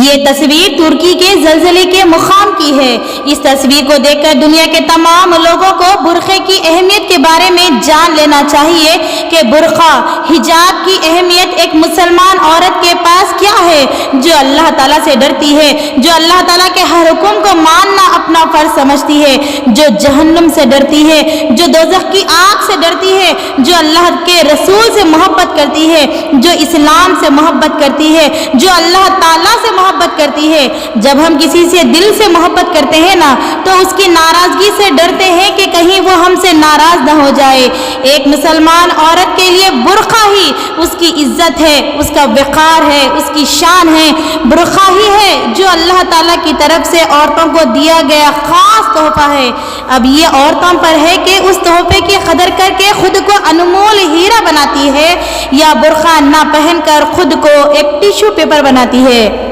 ये तस्वीर तुर्की के ज़लज़ले के मुकाम की है। इस तस्वीर को देखकर दुनिया के तमाम लोगों को बुर्क़े की अहमियत के बारे में जान लेना चाहिए कि बुर्क़ा हिजाब की अहमियत एक मुसलमान औरत के पास क्या है, जो अल्लाह ताला से डरती है, जो अल्लाह ताला के हर हुक्म को मानना अपना फ़र्ज समझती है, जो जहन्नुम से डरती है, जो दोज़ख की आग से डरती है, जो अल्लाह के रसूल से मोहब्बत करती है, जो इस्लाम से मोहब्बत करती है, जो अल्लाह ताला से मोहब्बत करती है। जब हम किसी से दिल से मोहब्बत करते हैं ना, तो उसकी नाराज़गी से डरते हैं कि कहीं वो हमसे नाराज़ ना हो जाए। एक मुसलमान औरत के लिए बुर्क़ा ही उसकी इज्जत है, उसका वक़ार है, उसकी शान है। बुर्क़ा ही है जो अल्लाह ताला की तरफ से औरतों को दिया गया ख़ास तोहफ़ा है। अब ये औरतों पर है कि उस तोहफ़े की कदर करके खुद को अनमोल हीरा बनाती है या बुर्क़ा ना पहनकर खुद को एक टिश्यू पेपर बनाती है।